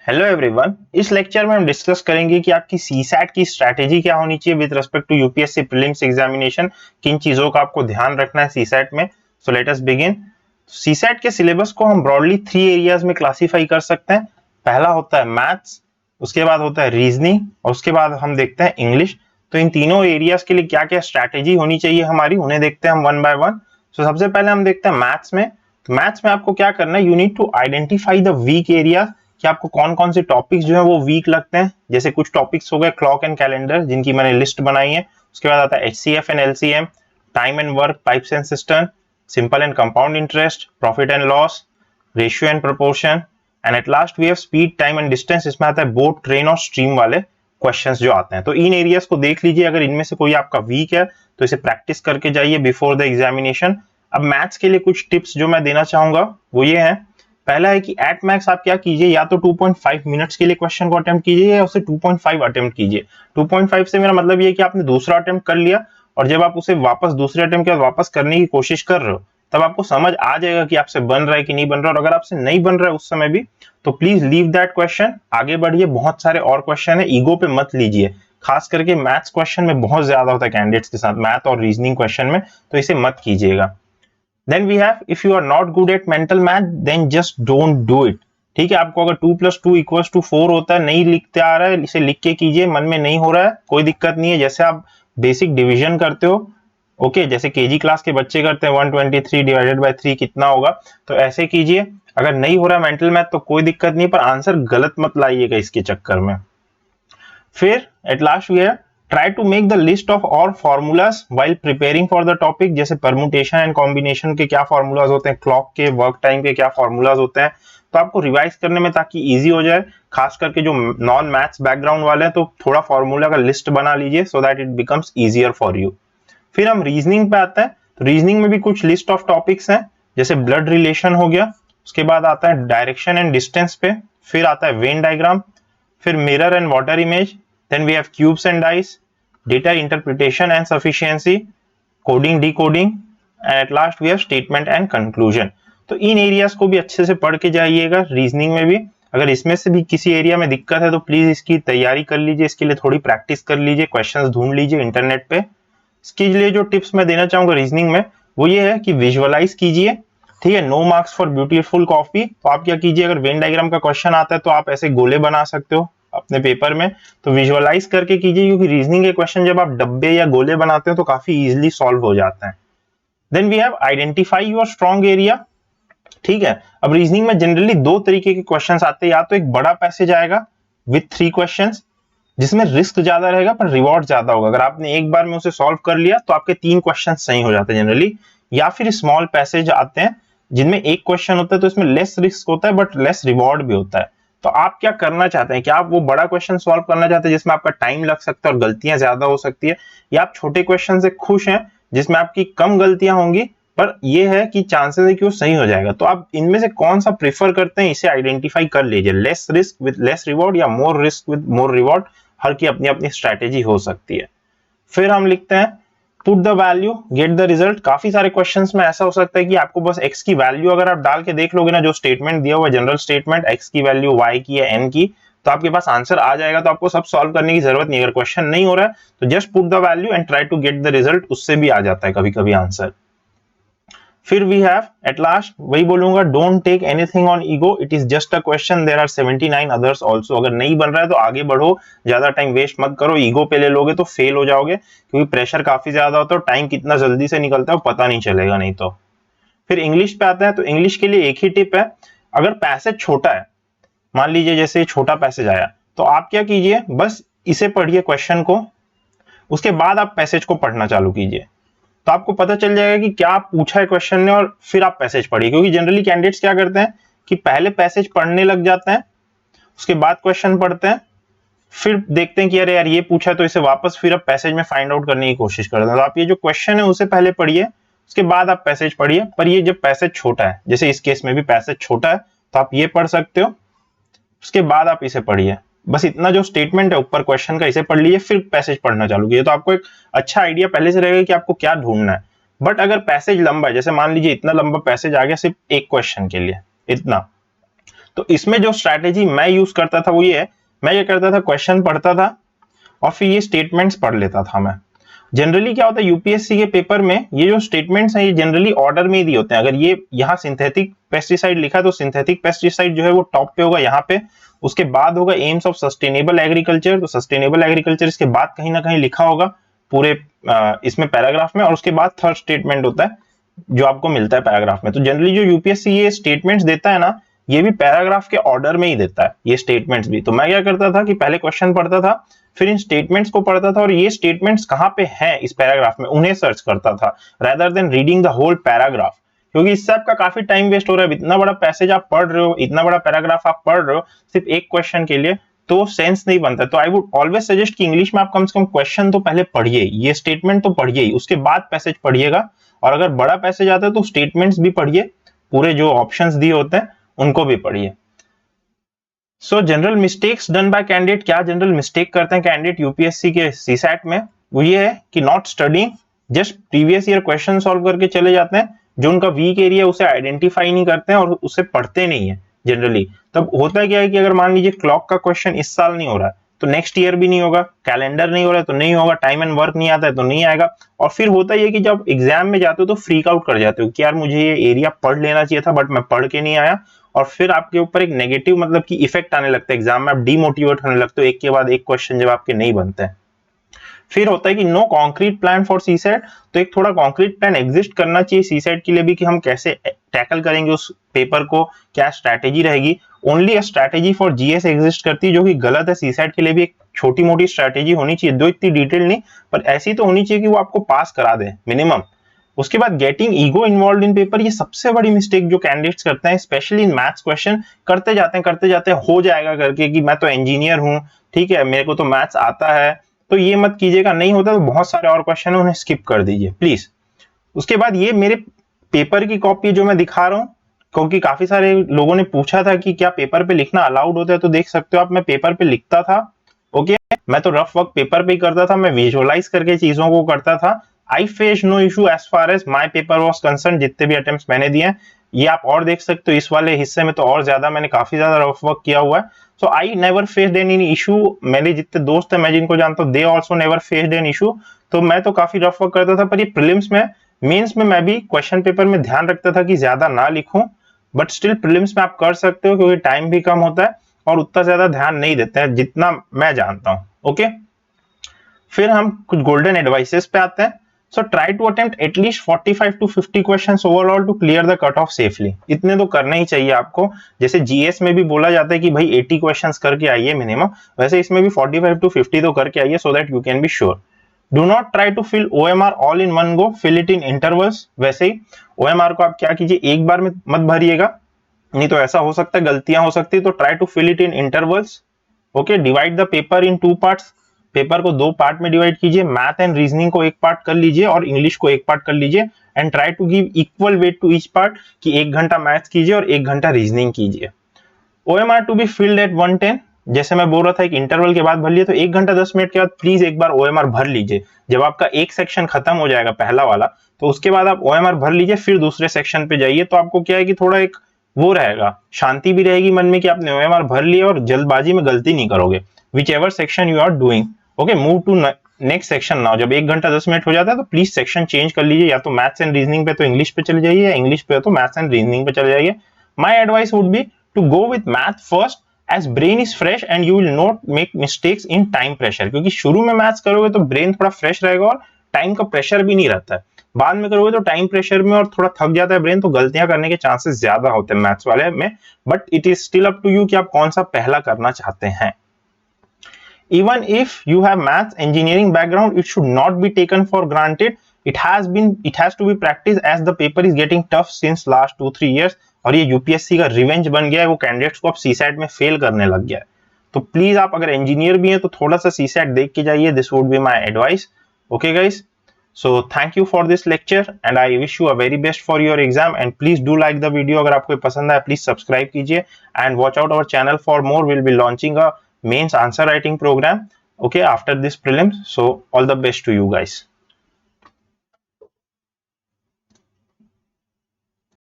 Hello everyone, इस lecture में हम डिस्कस करेंगे कि आपकी सीसैट की स्ट्रैटेजी क्या होनी चाहिए with respect to UPSC prelims examination. किन चीजों का आपको ध्यान रखना है सीसैट में। So let us begin. CSAT के सिलेबस को हम ब्रॉडली 3 एरियाज में क्लासीफाई कर सकते हैं। पहला होता है मैथ्स, उसके बाद होता है रीजनिंग और उसके बाद हम देखते हैं इंग्लिश। तो इन तीनों एरियाज के लिए क्या क्या स्ट्रैटेजी होनी चाहिए हमारी, उन्हें देखते हैं हम वन बाय वन। सो सबसे पहले हम देखते हैं मैथ्स में। तो मैथ्स में आपको क्या करना है, you need to identify the weak area कि आपको कौन कौन से टॉपिक्स जो है वो वीक लगते हैं। जैसे कुछ टॉपिक्स हो गए क्लॉक एंड कैलेंडर, जिनकी मैंने लिस्ट बनाई है। उसके बाद आता है HCF and LCM, time and work, pipes and system, simple and compound interest, profit and loss, ratio and proportion, and at last we have speed, time and distance. इसमें आता है बोट, ट्रेन और स्ट्रीम वाले questions जो आते हैं। तो इन areas को देख लीजिए, अगर इनमें से कोई आपका वीक है तो इसे प्रैक्टिस करके जाइए बिफोर द एग्जामिनेशन। अब मैथ्स के लिए कुछ टिप्स जो मैं देना चाहूंगा वो ये है। पहला है कि एट मैक्स आप क्या कीजिए, या तो 2.5 मिनट्स के लिए क्वेश्चन को अटेम्प्ट कीजिए या उसे 2.5 अटेम्प्ट कीजिए। 2.5 से मेरा मतलब ये है कि आपने दूसरा अटेम्प्ट कर लिया और जब आप उसे वापस दूसरे अटेम्प्ट के बाद वापस करने की कोशिश कर रहे हो तब आपको समझ आ जाएगा कि आपसे बन रहा है कि नहीं बन रहा है। और अगर आपसे नहीं बन रहा है उस समय भी तो प्लीज लीव दैट क्वेश्चन, आगे बढ़िए। बहुत सारे और क्वेश्चन है, ईगो पे मत लीजिए। खास करके मैथ्स क्वेश्चन में बहुत ज्यादा होता है कैंडिडेट्स के साथ, मैथ और रीजनिंग क्वेश्चन में, तो इसे मत कीजिएगा। Then we have, if you are not good at mental math, then just don't do it। ठीक है, आपको अगर 2 + 2 = 4 होता है, नहीं लिखते आ रहा है, इसे लिख के कीजिए। मन में नहीं हो रहा है, कोई दिक्कत नहीं है। जैसे आप बेसिक डिवीजन करते हो, ओके, जैसे केजी क्लास के बच्चे करते हैं, 123 डिवाइडेड बाय 3 कितना होगा, तो ऐसे कीजिए। अगर नहीं हो रहा मेंटल मैथ तो कोई दिक्कत नहीं, पर आंसर गलत मत लाइएगा इसके चक्कर में। फिर एट लास्ट वी है try to make the list of और formulas while preparing for the topic. जैसे परमुटेशन एंड कॉम्बिनेशन के क्या फॉर्मूलाज होते हैं, क्लॉक के, वर्क टाइम के क्या फॉर्मूलाज होते हैं, तो आपको रिवाइज करने में ताकि इजी हो जाए। खास करके जो नॉन मैथ्स बैकग्राउंड वाले हैं तो थोड़ा फॉर्मूला का लिस्ट बना लीजिए so that it becomes easier for you. फिर हम रीजनिंग पे आते हैं। तो रीजनिंग में भी कुछ लिस्ट ऑफ टॉपिक्स हैं, जैसे ब्लड रिलेशन हो गया, उसके बाद आता है डायरेक्शन एंड डिस्टेंस पे, फिर आता है वेन डायग्राम, फिर mirror and water image, then we have cubes and dice, data interpretation and sufficiency, coding decoding, and at last we have statement and conclusion। तो इन एरियाज को भी अच्छे से पढ़ के जाइएगा रीजनिंग में भी। अगर इसमें से भी किसी एरिया में दिक्कत है तो प्लीज इसकी तैयारी कर लीजिए, इसके लिए थोड़ी प्रैक्टिस कर लीजिए, क्वेश्चंस ढूंढ लीजिए इंटरनेट पे। इसके लिए जो टिप्स मैं देना चाहूंगा रीजनिंग में वो ये है कि विजुअलाइज कीजिए। ठीक है, no marks for beautiful copy. तो आप क्या कीजिए, अगर वेन डायग्राम का क्वेश्चन आता है तो आप ऐसे गोले बना सकते हो अपने पेपर में, तो विजुअलाइज करके कीजिए, क्योंकि रीजनिंग के क्वेश्चन जब आप डब्बे या गोले बनाते हो तो काफी इजीली सॉल्व हो जाते हैं। Then we have identify your strong area. ठीक है, अब रीजनिंग में जनरली 2 तरीके के क्वेश्चंस आते हैं। या तो एक बड़ा पैसेज आएगा विथ 3 क्वेश्चंस जिसमें रिस्क ज्यादा रहेगा पर रिवॉर्ड ज्यादा होगा। अगर आपने एक बार में उसे सॉल्व कर लिया तो आपके 3 क्वेश्चन सही हो जाते हैं जनरली। या फिर स्मॉल पैसेज आते हैं जिनमें एक क्वेश्चन होता है तो इसमें लेस रिस्क होता है बट लेस रिवॉर्ड भी होता है। तो आप क्या करना चाहते हैं, क्या आप वो बड़ा क्वेश्चन सॉल्व करना चाहते हैं जिसमें आपका टाइम लग सकता है और गलतियां ज्यादा हो सकती है, या आप छोटे क्वेश्चन से खुश हैं जिसमें आपकी कम गलतियां होंगी पर ये है कि चांसेस है कि वो सही हो जाएगा। तो आप इनमें से कौन सा प्रेफर करते हैं, इसे आइडेंटिफाई कर लीजिए। Less risk with less reward या more risk with more reward, हर की अपनी अपनी स्ट्रैटेजी हो सकती है। फिर हम लिखते हैं put the value gate the result. काफी सारे क्वेश्चंस में ऐसा हो सकता है कि आपको बस x की वैल्यू अगर आप डाल के देख लोगे ना, जो स्टेटमेंट दिया हुआ है जनरल स्टेटमेंट, x की वैल्यू y की या n की, तो आपके पास आंसर आ जाएगा। तो आपको सब सॉल्व करने की जरूरत नहीं। अगर क्वेश्चन नहीं हो रहा है तो just put the value and try to get the result, उससे भी आ जाता है कभी कभी आंसर। फिर वी हैव एट लास्ट वही बोलूंगा, don't take anything on ego, it is just a question, there are 79 others also. अगर नहीं बन रहा है तो आगे बढ़ो, ज्यादा टाइम वेस्ट मत करो। ईगो पे ले लोगे तो फेल हो जाओगे, क्योंकि प्रेशर काफी ज्यादा होता है, टाइम कितना जल्दी से निकलता है पता नहीं चलेगा नहीं तो। फिर इंग्लिश पे आते हैं। तो इंग्लिश के लिए एक ही टिप है, अगर पैसेज छोटा है, मान लीजिए जैसे छोटा पैसेज आया, तो आप क्या कीजिए, बस इसे पढ़िए क्वेश्चन को, उसके बाद आप पैसेज को पढ़ना चालू कीजिए। तो आपको पता चल जाएगा कि क्या पूछा है क्वेश्चन ने और फिर आप पैसेज पढ़िए। क्योंकि जनरली कैंडिडेट्स क्या करते हैं कि पहले पैसेज पढ़ने लग जाते हैं, उसके बाद क्वेश्चन पढ़ते हैं, फिर देखते हैं कि अरे यार ये पूछा है तो इसे वापस फिर अब पैसेज में फाइंड आउट करने की कोशिश करते हैं। तो आप ये जो क्वेश्चन है उसे पहले पढ़िए, उसके बाद आप पैसेज पढ़िए। पर ये जब पैसेज छोटा है, जैसे इस केस में भी पैसेज छोटा है, तो आप ये पढ़ सकते हो, उसके बाद आप इसे पढ़िए। बस इतना जो स्टेटमेंट है ऊपर क्वेश्चन का, इसे पढ़ लीजिए, फिर पैसेज पढ़ना चालू कीजिए। तो आपको एक अच्छा आइडिया पहले से रहेगा कि आपको क्या ढूंढना है। बट अगर पैसेज लंबा है, जैसे मान लीजिए इतना लंबा पैसेज आ गया सिर्फ एक क्वेश्चन के लिए, इतना, तो इसमें जो स्ट्रैटेजी मैं यूज करता था वो ये है, मैं ये करता था, क्वेश्चन पढ़ता था और फिर ये स्टेटमेंट्स पढ़ लेता था मैं। जनरली क्या होता है यूपीएससी के पेपर में, ये जो स्टेटमेंट्स हैं ये जनरली ऑर्डर में ही दिए होते हैं। अगर ये यहाँ सिंथेटिक पेस्टिसाइड लिखा तो सिंथेटिक पेस्टिसाइड जो है वो टॉप पे होगा यहाँ पे, उसके बाद होगा एम्स ऑफ सस्टेनेबल एग्रीकल्चर, तो सस्टेनेबल एग्रीकल्चर इसके बाद कहीं ना कहीं लिखा होगा पूरे इसमें पैराग्राफ में, और उसके बाद थर्ड स्टेटमेंट होता है जो आपको मिलता है पैराग्राफ में। तो जनरली जो यूपीएससी ये स्टेटमेंट्स देता है ना, ये भी पैराग्राफ के ऑर्डर में ही देता है ये स्टेटमेंट्स भी। तो मैं क्या करता था कि पहले क्वेश्चन पढ़ता था, फिर इन स्टेटमेंट्स को पढ़ता था और ये स्टेटमेंट्स कहाँ पे हैं इस पैराग्राफ में उन्हें सर्च करता था, rather than reading the whole paragraph, क्योंकि इससे आपका काफी टाइम वेस्ट हो रहा है। इतना बड़ा पैसेज आप पढ़ रहे हो, इतना बड़ा पैराग्राफ आप पढ़ रहे हो सिर्फ एक क्वेश्चन के लिए, तो सेंस नहीं बनता। तो आई वुड ऑलवेज सजेस्ट कि इंग्लिश में आप कम से कम क्वेश्चन तो पहले पढ़िए, ये स्टेटमेंट तो पढ़िए ही, उसके बाद पैसेज पढ़िएगा। और अगर बड़ा पैसेज आता है तो स्टेटमेंट्स भी पढ़िए, पूरे जो ऑप्शंस दिए होते हैं उनको भी पढ़िए। सो general mistakes done by candidate, क्या जनरल मिस्टेक करते हैं कैंडिडेट यूपीएससी के सीसैट में, वो ये है कि not studying, just previous year question solve करके चले जाते हैं, जो उनका वीक एरिया उसे आइडेंटिफाई नहीं करते हैं और उसे पढ़ते नहीं है जनरली। तब होता क्या है कि अगर मान लीजिए क्लॉक का क्वेश्चन इस साल नहीं हो रहा है तो नेक्स्ट ईयर भी नहीं होगा, कैलेंडर नहीं हो रहा है तो नहीं होगा, टाइम एंड वर्क नहीं आता है तो नहीं आएगा। और फिर होता ही है कि जब एग्जाम में जाते हो तो फ्रीक आउट कर जाते हो कि यार मुझे ये एरिया पढ़ लेना चाहिए था बट मैं पढ़ के नहीं आया, और फिर आपके ऊपर एक नेगेटिव मतलब कि इफेक्ट आने लगता है एग्जाम में, आप डीमोटिवेट होने लगते हो एक के बाद एक क्वेश्चन जब आपके नहीं बनते हैं। फिर होता है कि no concrete plan for CSAT, तो एक थोड़ा कॉन्क्रीट प्लान एग्जिस्ट करना चाहिए सीसेट के लिए भी कि हम कैसे टैकल करेंगे उस पेपर को, क्या स्ट्रैटेजी रहेगी। Only a strategy for GS exist करती है, जो कि गलत है। सीसेट के लिए भी एक छोटी मोटी स्ट्रैटेजी होनी चाहिए, दो इतनी डिटेल नहीं पर ऐसी तो होनी चाहिए कि वो आपको पास करा दे मिनिमम। उसके बाद getting ego involve in paper, ये सबसे बड़ी मिस्टेक जो कैंडिडेट्स करते हैं स्पेशली इन मैथ्स क्वेश्चन, करते जाते हैं हो जाएगा करके कि मैं तो इंजीनियर हूं, ठीक है मेरे को तो मैथ्स आता है, तो ये मत कीजिएगा। नहीं होता तो बहुत सारे और क्वेश्चन है उन्हें स्किप कर दीजिए प्लीज। उसके बाद ये मेरे पेपर की कॉपी जो मैं दिखा रहा हूं, क्योंकि काफी सारे लोगों ने पूछा था कि क्या पेपर पे लिखना अलाउड होता है, तो देख सकते हो आप मैं पेपर पे लिखता था। ओके, मैं तो रफ वर्क पेपर पे ही करता था, मैं विजुअलाइज करके चीजों को करता था। I face no issue as far as my paper was concern, जितने भी अटेम्प्ट्स मैंने दिए हैं ये आप और देख सकते हो। इस वाले हिस्से में तो और ज्यादा मैंने काफी ज्यादा रफ वर्क किया हुआ है। So I never faced any issue, मेरे जितने दोस्त हैं मैं जिनको जानता हूँ they also never faced an issue. तो मैं तो काफी रफ वर्क करता था, पर ये प्रीलिम्स में मेंस में मैं भी क्वेश्चन पेपर में ध्यान रखता था कि ज्यादा ना लिखूं, बट स्टिल प्रीलिम्स में आप कर सकते हो क्योंकि टाइम भी कम होता है और उतना ज्यादा ध्यान नहीं देते हैं जितना मैं जानता हूं। ओके, फिर हम कुछ गोल्डन एडवाइसेस पे आते हैं। So try to attempt at least 45 to 50 questions overall to clear the cut off safely, इतने तो करने ही चाहिए आपको। जैसे जीएस में भी बोला जाता है कि भाई 80 क्वेश्चंस करके आइए मिनिमम, वैसे इसमें भी 45 to 50 तो करके आइए so that you can be sure. Do not try to fill OMR all in one go, fill it in intervals. वैसे ही ओएमआर को आप क्या कीजिए, एक बार में मत भरिएगा, नहीं तो ऐसा हो सकता है गलतियां हो सकती है। तो try to fill it in intervals. Okay, divide the paper in 2 parts, paper को 2 पार्ट में डिवाइड कीजिए, मैथ एंड रीजनिंग को एक पार्ट कर लीजिए और इंग्लिश को एक पार्ट कर लीजिए। And try to give equal weight to each part, कि 1 घंटा मैथ्स कीजिए और 1 घंटा रीजनिंग कीजिए। OMR to be filled at 110, जैसे मैं बोल रहा था एक इंटरवल के बाद भर लिए, तो 1 घंटा 10 मिनट के बाद प्लीज एक बार ओएमआर भर लीजिए। जब आपका एक सेक्शन खत्म हो जाएगा पहला वाला, तो उसके बाद आप ओएमआर भर लीजिए, फिर दूसरे सेक्शन पे जाइए। तो आपको क्या है कि थोड़ा एक वो रहेगा, शांति भी रहेगी मन में कि आपने ओएमआर भर लिया और जल्दबाजी में गलती नहीं करोगे। Whichever section you are doing, okay move to next section now. जब 1 घंटा 10 मिनट हो जाता है तो प्लीज सेक्शन चेंज कर लीजिए, या तो मैथ्स एंड रीजनिंग पे तो इंग्लिश पे चले जाइए, या इंग्लिश पे तो मैथ्स एंड रीजनिंग पे चले जाइए। My advice would be to go with math first as brain is fresh and you will not make mistakes in time pressure, क्योंकि शुरू में मैथ्स करोगे तो ब्रेन थोड़ा फ्रेश रहेगा और टाइम का प्रेशर भी नहीं रहता है। बाद में करोगे तो टाइम प्रेशर में और थोड़ा थक जाता है ब्रेन, तो गलतियां करने के चांसेस ज्यादा होते हैं मैथ्स वाले में। But it is still up to you कि आप कौन सा पहला करना चाहते हैं। Even if you have maths engineering background, it should not be taken for granted. It has to be practiced as the paper is getting tough since last 2-3 years. और ये यूपीएससी का रिवेंज बन गया है, वो कैंडिडेट्स को अब CSAT में फेल करने लग गया है। तो प्लीज आप अगर इंजीनियर भी हैं तो थोड़ा सा सीसैट देख के जाइए, this would be my advice. Okay guys, so thank you for this lecture and I wish you a very best for your exam and please do like the video. अगर आपको पसंद आया प्लीज सब्सक्राइब कीजिए and watch out our channel for more. Will be launching a mains answer writing program okay after this prelims, so all the best to you guys.